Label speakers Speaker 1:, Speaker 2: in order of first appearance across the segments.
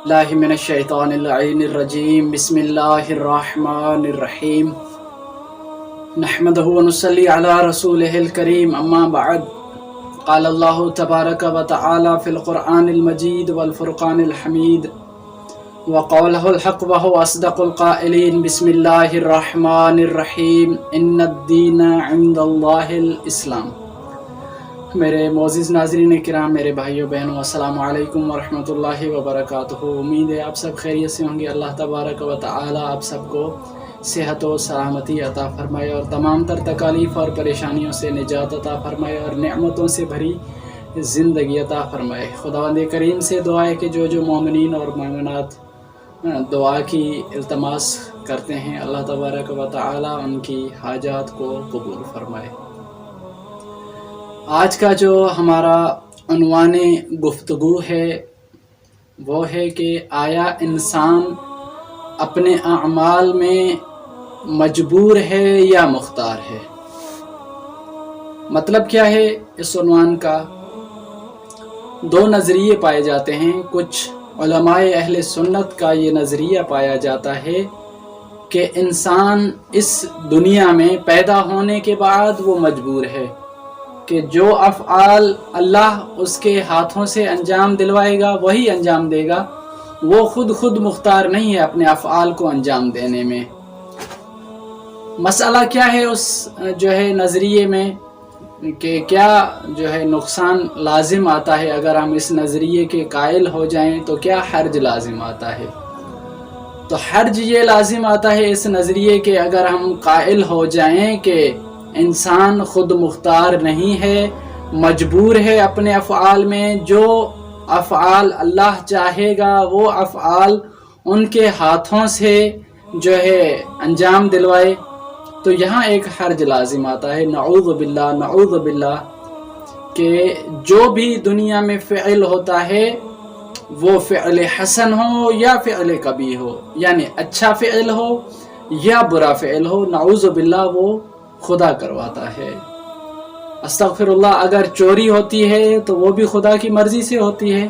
Speaker 1: اللہ من الشیطان اللعین الرجیم بسم اللہ الرحمن الرحیم نحمدہ ونصلی علی رسولہ الکریم اما بعد قال اللہ تبارک و تعالی فی القرآن المجید والفرقان الحمید وقولہ الحق وہو اصدق القائلین بسم اللہ الرحمن الرحیم ان الدین عند اللہ الاسلام۔ میرے معزز ناظرین کرام، میرے بھائیو بہنوں، السلام علیکم ورحمۃ اللہ وبرکاتہ۔ امید ہے آپ سب خیریت سے ہوں گے۔ اللہ تبارک و تعالی آپ سب کو صحت و سلامتی عطا فرمائے اور تمام تر تکالیف اور پریشانیوں سے نجات عطا فرمائے اور نعمتوں سے بھری زندگی عطا فرمائے۔ خداوند کریم سے دعا ہے کہ جو مومنین اور مومنات دعا کی التماس کرتے ہیں، اللہ تبارک و تعالی ان کی حاجات کو قبول فرمائے۔ آج کا جو ہمارا عنوان گفتگو ہے وہ ہے کہ آیا انسان اپنے اعمال میں مجبور ہے یا مختار ہے؟ مطلب کیا ہے اس عنوان کا؟ دو نظریے پائے جاتے ہیں۔ کچھ علماء اہل سنت کا یہ نظریہ پایا جاتا ہے کہ انسان اس دنیا میں پیدا ہونے کے بعد وہ مجبور ہے کہ جو افعال اللہ اس کے ہاتھوں سے انجام دلوائے گا وہی انجام دے گا، وہ خود مختار نہیں ہے اپنے افعال کو انجام دینے میں۔ مسئلہ کیا ہے اس نظریے میں کہ کیا نقصان لازم آتا ہے اگر ہم اس نظریے کے قائل ہو جائیں، تو کیا حرج لازم آتا ہے؟ تو حرج یہ لازم آتا ہے اس نظریے کے اگر ہم قائل ہو جائیں کہ انسان خود مختار نہیں ہے، مجبور ہے اپنے افعال میں، جو افعال اللہ چاہے گا وہ افعال ان کے ہاتھوں سے انجام دلوائے، تو یہاں ایک حرج لازم آتا ہے۔ نعوذ باللہ کہ جو بھی دنیا میں فعل ہوتا ہے وہ فعل حسن ہو یا فعل قبیح ہو، یعنی اچھا فعل ہو یا برا فعل ہو، نعوذ باللہ وہ خدا کرواتا ہے۔ استغفر اللہ، اگر چوری ہوتی ہے تو وہ بھی خدا کی مرضی سے ہوتی ہے،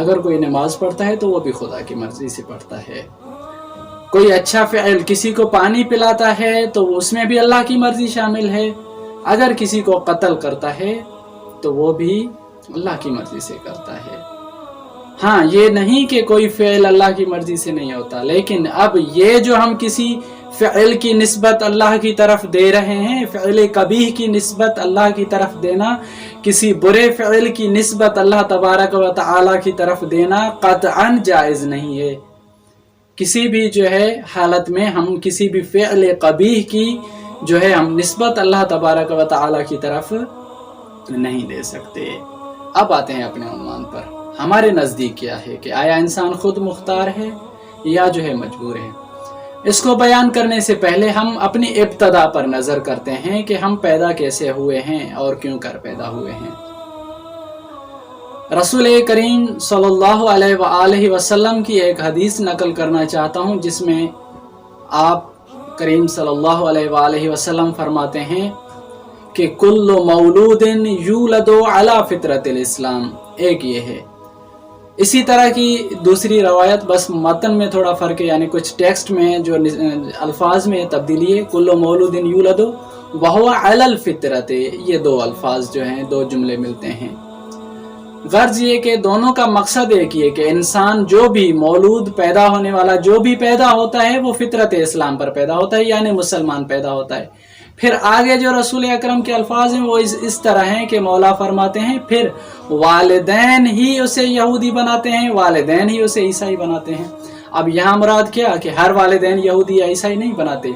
Speaker 1: اگر کوئی نماز پڑھتا ہے تو وہ بھی خدا کی مرضی سے پڑھتا ہے۔ کوئی اچھا فعل کسی کو پانی پلاتا ہے تو اس میں بھی اللہ کی مرضی شامل ہے، اگر کسی کو قتل کرتا ہے تو وہ بھی اللہ کی مرضی سے کرتا ہے۔ ہاں، یہ نہیں کہ کوئی فعل اللہ کی مرضی سے نہیں ہوتا، لیکن اب یہ جو ہم کسی فعل کی نسبت اللہ کی طرف دے رہے ہیں، فعل قبیح کی نسبت اللہ کی طرف دینا، کسی برے فعل کی نسبت اللہ تبارک و تعالی کی طرف دینا قطعاً جائز نہیں ہے۔ کسی بھی حالت میں ہم کسی بھی فعل قبیح کی ہم نسبت اللہ تبارک و تعالی کی طرف نہیں دے سکتے۔ اب آتے ہیں اپنے عنوان پر۔ ہمارے نزدیک کیا ہے کہ آیا انسان خود مختار ہے یا مجبور ہے؟ اس کو بیان کرنے سے پہلے ہم اپنی ابتدا پر نظر کرتے ہیں کہ ہم پیدا کیسے ہوئے ہیں اور کیوں کر پیدا ہوئے ہیں۔ رسول کریم صلی اللہ علیہ وآلہ وسلم کی ایک حدیث نقل کرنا چاہتا ہوں، جس میں آپ کریم صلی اللہ علیہ وآلہ وسلم فرماتے ہیں کہ کل مولود یولد علی فطرت الاسلام، ایک یہ ہے۔ اسی طرح کی دوسری روایت، بس متن میں تھوڑا فرق ہے، یعنی کچھ ٹیکسٹ میں الفاظ میں تبدیلی ہے، کل مولود یولد وہو علی الفطرت، یہ دو الفاظ دو جملے ملتے ہیں۔ غرض یہ کہ دونوں کا مقصد ایک ہی ہے کہ انسان جو بھی مولود پیدا ہونے والا جو بھی پیدا ہوتا ہے وہ فطرت اسلام پر پیدا ہوتا ہے، یعنی مسلمان پیدا ہوتا ہے۔ پھر آگے جو رسول اکرم کے الفاظ ہیں وہ اس طرح ہیں کہ مولا فرماتے ہیں پھر والدین ہی اسے یہودی بناتے ہیں، والدین ہی اسے عیسائی بناتے ہیں۔ اب یہاں مراد کیا کہ ہر والدین یہودی یا عیسائی نہیں بناتے،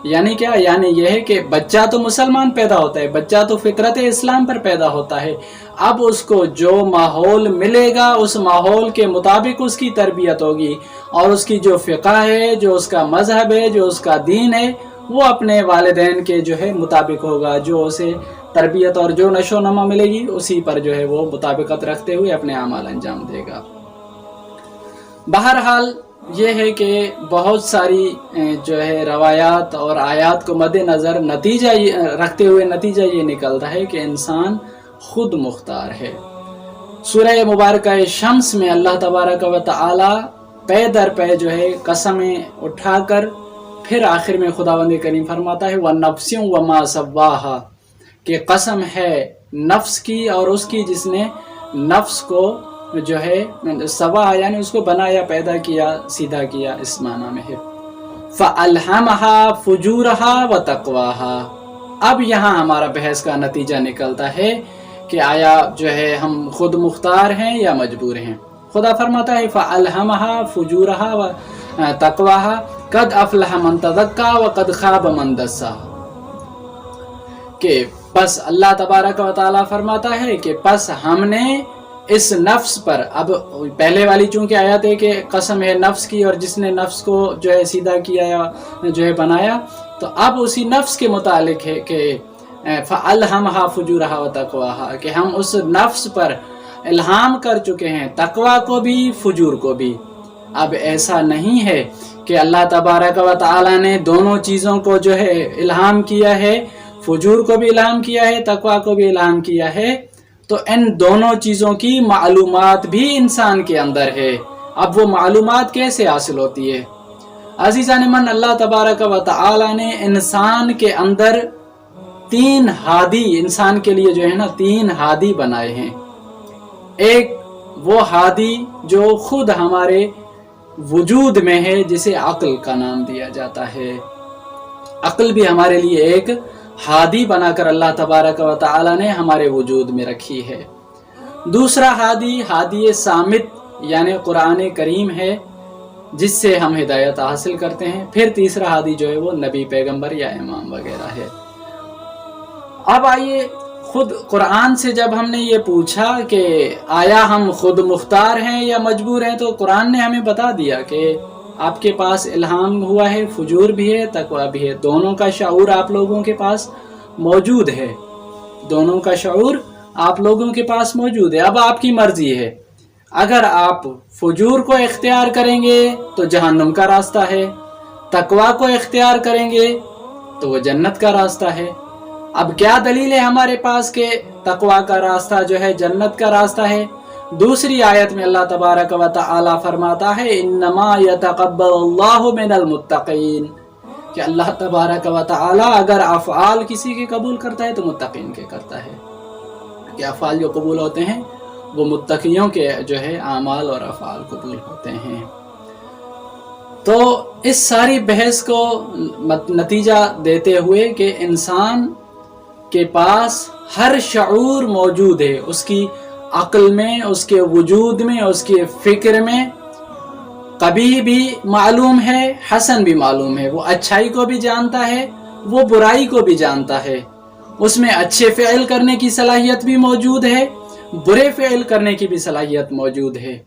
Speaker 1: یعنی کیا؟ یعنی یہ ہے کہ بچہ تو مسلمان پیدا ہوتا ہے، بچہ تو فطرت اسلام پر پیدا ہوتا ہے، اب اس کو جو ماحول ملے گا اس ماحول کے مطابق اس کی تربیت ہوگی، اور اس کی جو فقہ ہے، جو اس کا مذہب ہے، جو اس کا دین ہے، وہ اپنے والدین کے مطابق ہوگا۔ جو اسے تربیت اور جو نشو و نما ملے گی اسی پر وہ مطابقت رکھتے ہوئے اپنے اعمال انجام دے گا۔ بہرحال یہ ہے کہ بہت ساری روایات اور آیات کو مد نظر رکھتے ہوئے نتیجہ یہ نکلتا ہے کہ انسان خود مختار ہے۔ सूरह मुबारक शम्स में अल्लाह तबारक व तआला पे दर पे जो है कसमें उठाकर फिर आखिर में खुदावंद करीम फरमाता है व नफ्सियों व मा सव्वाहा, कि कसम है नफ्स की और उसकी जिसने नफ्स को जो है सवा यानी उसको बनाया, पैदा किया, सीधा किया, इस माना में है। फ़अल्हमहा फुजूरहा व तक़वाहा। अब यहाँ हमारा बहस का नतीजा निकलता है कि आया जो है हम खुद मुख्तार हैं या मजबूर हैं। खुदा फरमाता है फ़अल्हमहा फुजूरहा व तक़वाहा कद अफ़लह मन तज़क्का व कद ख़ाब मन दस्सा, कि बस अल्लाह तबारक व तआला फरमाता है कि बस हमने इस नफ्स पर, अब पहले वाली चूंकि आयत है कि कसम है नफ्स की और जिसने नफ्स को जो है सीधा किया या जो है बनाया, तो अब उसी नफ्स के मुतालिक है कि फ़अल्हमहा फुजूरहा व तक़वाहा, कि हम उस नफ्स पर इल्हाम कर चुके हैं तकवा को भी फुजूर को भी। अब ऐसा नहीं है कि अल्लाह तबारक व तआला ने दोनों चीज़ों को जो है इल्हाम किया है, फुजूर को भी इल्हाम किया है, तकवा को भी इल्हाम किया है, तो इन दोनों चीज़ों की मालूमात भी इंसान के अंदर है। अब वो मालूमात कैसे हासिल होती है? अज़ीज़ान मन, अल्लाह तबारक व तआला ने इंसान के अंदर 3 हादी, इंसान के लिए जो है ना 3 हादी बनाए हैं। एक वो हादी जो खुद हमारे वजूद में है, जिसे अक्ल का नाम दिया जाता है। अक्ल भी हमारे लिए एक हादी बनाकर अल्लाह तबारक व तआला ने हमारे वजूद में रखी है। दूसरा हादी सामित यानी कुरान करीम है, जिससे हम हिदायत हासिल करते हैं। फिर तीसरा हादी जो है वो नबी, पैगंबर या इमाम वगैरह है। अब आइए, खुद कुरान से जब हमने ये पूछा कि आया हम खुद मुख्तार हैं या मजबूर हैं, तो कुरान ने हमें बता दिया कि आपके पास इल्हाम हुआ है, फुजूर भी है, तकवा भी है, दोनों का शऊर आप लोगों के पास मौजूद है, दोनों का शऊर आप लोगों के पास मौजूद है। अब आपकी मर्जी है, अगर आप फुजूर को इख्तियार करेंगे तो जहन्नुम का रास्ता है, तकवा को इख्तियार करेंगे तो वो जन्नत का रास्ता है। अब क्या दलील है हमारे पास कि तकवा का रास्ता जो है जन्नत का रास्ता है? दूसरी आयत में अल्लाह तबारक व तआला फरमाता है इन्नमा यतक़ब्बलुल्लाहु मिनल मुत्तक़ीन, कि अल्लाह तबारक व तआला अगर अफ़आल किसी के कबूल करता है तो मुत्तक़ीन के करता है, कि अफ़आल जो कबूल होते हैं वो मुत्तक़ियों के जो है आमाल और अफ़आल कबूल होते हैं। तो इस सारी बहस को नतीजा देते हुए कि इंसान के पास हर शऊर मौजूद है, उसकी अक्ल में, उसके वजूद में, उसके फिक्र में कभी भी मालूम है, हसन भी मालूम है, वो अच्छाई को भी जानता है, वो बुराई को भी जानता है, उसमें अच्छे फ़िल करने की सलाहियत भी मौजूद है, बुरे फ़िल करने की भी सलाहियत मौजूद है।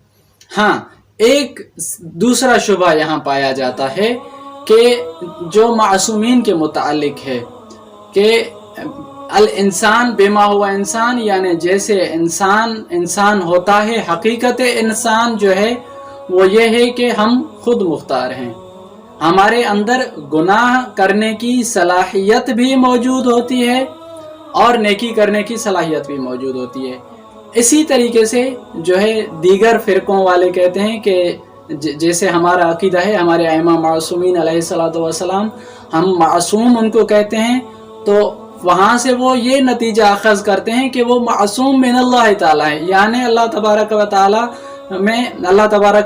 Speaker 1: हाँ, एक दूसरा शुबा यहाँ पाया जाता है कि जो मासूमीन के मुतालिक है कि अल इंसान बेमा हुआ इंसान, यानी जैसे इंसान होता है, हकीकत इंसान जो है वो ये है कि हम खुद मुख्तार हैं, हमारे अंदर गुनाह करने की सलाहियत भी मौजूद होती है और नेकी करने की सलाहियत भी मौजूद होती है। इसी तरीके से जो है दीगर फ़िरक़ों वाले कहते हैं कि जैसे हमारा अकीदा है, हमारे आइमा मासूमीन अलैहिस्सलातु वस्सलाम, हम मासूम उनको कहते हैं, तो वहाँ से वो ये नतीजा अखज़ करते हैं कि वो मासूम मिनल्लाह ताला है, यानी अल्लाह तबारक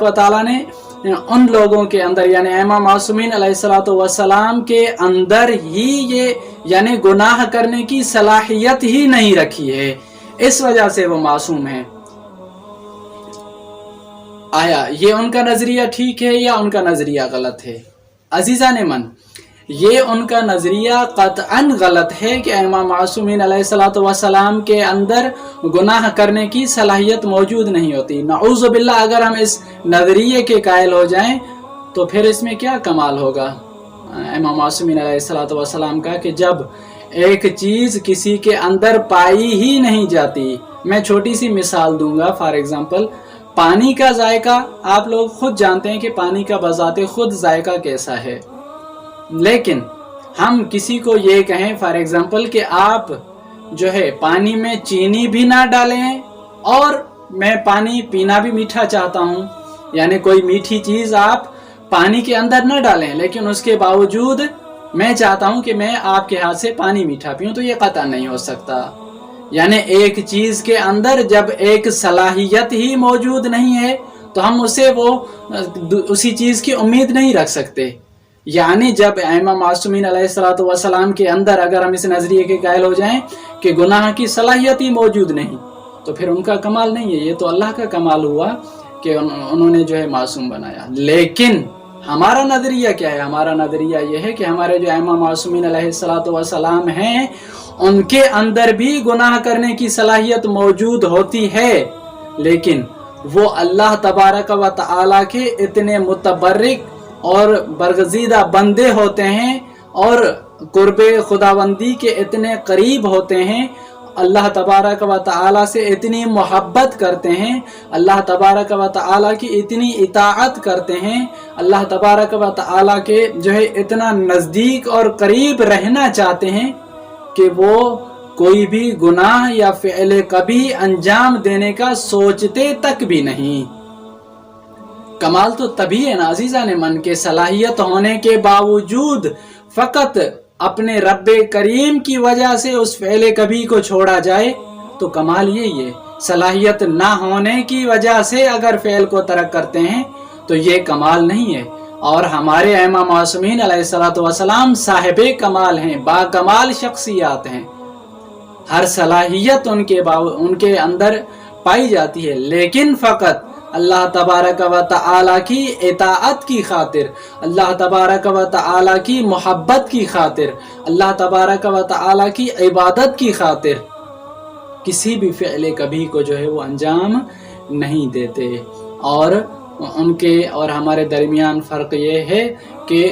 Speaker 1: व ताला ने उन लोगों के अंदर, यानी इमाम मासूमीन अलैहिस्सलातु वस्सलाम के अंदर ही ये यानी गुनाह करने की सलाहियत ही नहीं रखी है, इस वजह से वो मासूम है। आया ये उनका नजरिया ठीक है या उनका नजरिया गलत है? अजीज़ान मन, ये उनका नजरिया क़त्अन गलत है कि इमाम मासूमीन अलैहिस्सलातु वस्सलाम के अंदर गुनाह करने की सलाहियत मौजूद नहीं होती। नऊज़ु बिल्लाह, अगर हम इस नजरिए के कायल हो जाएं तो फिर इसमें क्या कमाल होगा इमाम मासूमीन अलैहिस्सलातु वस्सलाम का, कि जब एक चीज़ किसी के अंदर पाई ही नहीं जाती। मैं छोटी सी मिसाल दूंगा, फॉर एग्जांपल पानी का जायका, आप लोग खुद जानते हैं कि पानी का बजाते खुद जायका कैसा है, लेकिन हम किसी को ये कहें फॉर एग्जांपल कि आप जो है पानी में चीनी भी ना डालें और मैं पानी पीना भी मीठा चाहता हूँ, यानी कोई मीठी चीज़ आप पानी के अंदर न डालें, लेकिन उसके बावजूद मैं चाहता हूँ कि मैं आपके हाथ से पानी मीठा पीऊँ, तो ये कतई नहीं हो सकता। यानी एक चीज़ के अंदर जब एक सलाहियत ही मौजूद नहीं है तो हम उसी चीज़ की उम्मीद नहीं रख सकते। यानी जब इमाम मासूमीन अलैहिस्सलातु वस्सलाम के अंदर अगर हम इस नज़रिए के कायल हो जाएं कि गुनाह की सलाहियत ही मौजूद नहीं, तो फिर उनका कमाल नहीं है, ये तो अल्लाह का कमाल हुआ कि उन्होंने जो है मासूम बनाया। लेकिन हमारा नज़रिया क्या है? हमारा नज़रिया ये है कि हमारे जो इमाम मासूमीन अलैहिस्सलातु वस्सलाम हैं उनके अंदर भी गुनाह करने की सलाहियत मौजूद होती है, लेकिन वो अल्लाह तबारक व तआला के इतने मुतबर्रिक और बरगज़ीदा बंदे होते हैं और कुर्बे खुदाबंदी के इतने करीब होते हैं, अल्लाह तबारक व तआला से इतनी मोहब्बत करते हैं, अल्लाह तबारक व तआला की इतनी इताअत करते हैं, अल्लाह तबारक व तआला के जो है इतना नज़दीक और करीब रहना चाहते हैं कि वो कोई भी गुनाह या फ़िअल कभी अंजाम देने का सोचते तक भी नहीं। कमाल तो तभी है ना अज़ीज़ान मन के सलाहियत होने के बावजूद फ़कत अपने रब्बे करीम की वजह से उस फ़िअल कभी को छोड़ा जाए, तो कमाल यही है। सलाहियत ना होने की वजह से अगर फ़िअल को तर्क करते हैं तो ये कमाल नहीं है। और हमारे इमाम मासूमीन अलैहिस्सलातु वस्सलाम साहिबे कमाल हैं, बाकमाल शख्सियत हैं, हर सलाहियत उनके अंदर पाई जाती है, लेकिन फ़कत अल्लाह तबारक व तआला की इताअत की खातिर, अल्लाह तबारक व तआला की मोहब्बत की खातिर, अल्लाह तबारक व तआला की इबादत की खातिर किसी भी फ़िअल कभी को जो है वो अंजाम नहीं देते। और उनके और हमारे दरमियान फ़र्क ये है कि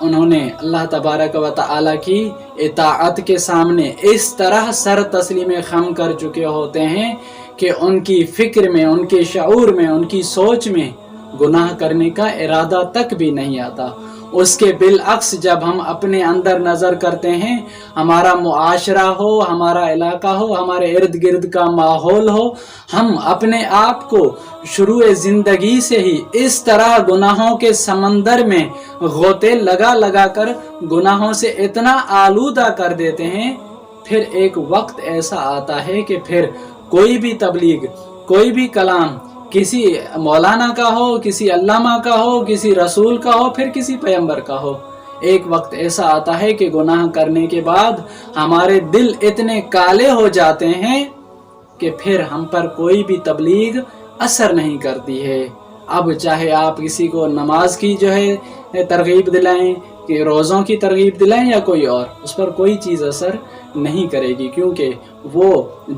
Speaker 1: उन्होंने अल्लाह तबारक व तआला की इताअत के सामने इस तरह सर तस्लीम खम कर चुके होते हैं कि उनकी फ़िक्र में, उनके शऊर में, उनकी सोच में गुनाह करने का इरादा तक भी नहीं आता। उसके बिलअक्स जब हम अपने अंदर नज़र करते हैं, हमारा मुआशरा हो, हमारा इलाका हो, हमारे इर्द गिर्द का माहौल हो, हम अपने आप को शुरुए ज़िंदगी से ही इस तरह गुनाहों के समंदर में गोते लगा लगा कर गुनाहों से इतना आलूदा कर देते हैं, फिर एक वक्त ऐसा आता है कि फिर कोई भी तबलीग, कोई भी कलाम किसी मौलाना का हो, किसी अल्लामा का हो, किसी रसूल का हो, फिर किसी पैगंबर का हो, एक वक्त ऐसा आता है कि गुनाह करने के बाद हमारे दिल इतने काले हो जाते हैं कि फिर हम पर कोई भी तबलीग असर नहीं करती है। अब चाहे आप किसी को नमाज की जो है तरगीब दिलाएं, कि रोज़ों की तरगीब दिलाएं या कोई और, उस पर कोई चीज़ असर नहीं करेगी, क्योंकि वो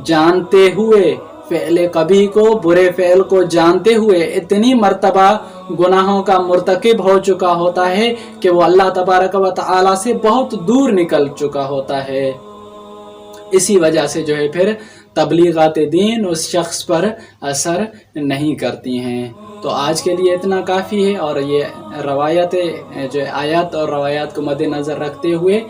Speaker 1: जानते हुए फ़िअल कभी को, बुरे फ़िअल को जानते हुए इतनी मर्तबा गुनाहों का मुर्तकिब हो चुका होता है कि वो अल्लाह तबारक व तआला से बहुत दूर निकल चुका होता है। इसी वजह से जो है फिर तबलीगात दीन उस शख्स पर असर नहीं करती हैं। तो आज के लिए इतना काफ़ी है। और ये रवायत जो आयत और रवायत को मद्देनज़र रखते हुए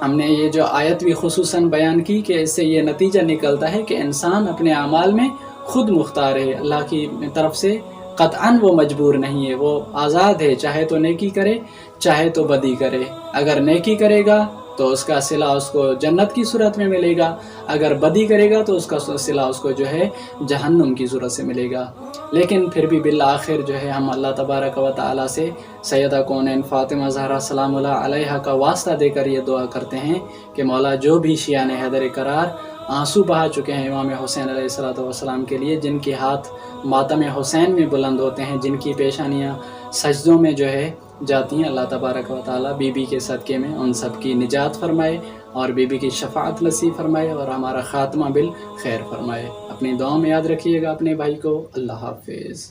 Speaker 1: हमने ये जो आयत भी खुसूसन बयान की कि इससे ये नतीजा निकलता है कि इंसान अपने अमाल में ख़ुद मुख्तार है, अल्लाह की तरफ से क़त्अन वो मजबूर नहीं है, वो आज़ाद है, चाहे तो नेकी करे चाहे तो बदी करे। अगर नेकी करेगा तो उसका सिला उसको जन्नत की सूरत में मिलेगा, अगर बदी करेगा तो उसका सिला उसको जो है जहन्नुम की सूरत से मिलेगा। लेकिन फिर भी बिल आखिर जो है हम अल्लाह तबारक व तआला से सैयदा कौनैन फ़ातिमा ज़हरा सलामुल्लाह अलैहा का वास्ता देकर ये दुआ करते हैं कि मौला जो भी शियाने हैदर करार आंसू बहा चुके हैं इमाम हुसैन अलैहिस्सलातु वस्सलाम के लिए, जिनके हाथ मातम हुसैन में बुलंद होते हैं, जिनकी पेशानियाँ सजदों में जो है जाती हैं, अल्लाह तबारक व तआला बीबी के सदक़े में उन सब की निजात फरमाए और बीबी की शफ़ाअत नसीब फरमाए और हमारा ख़ात्मा बिल खैर फरमाए। अपनी दुआ में याद रखिएगा अपने भाई को। अल्लाह हाफ़िज़।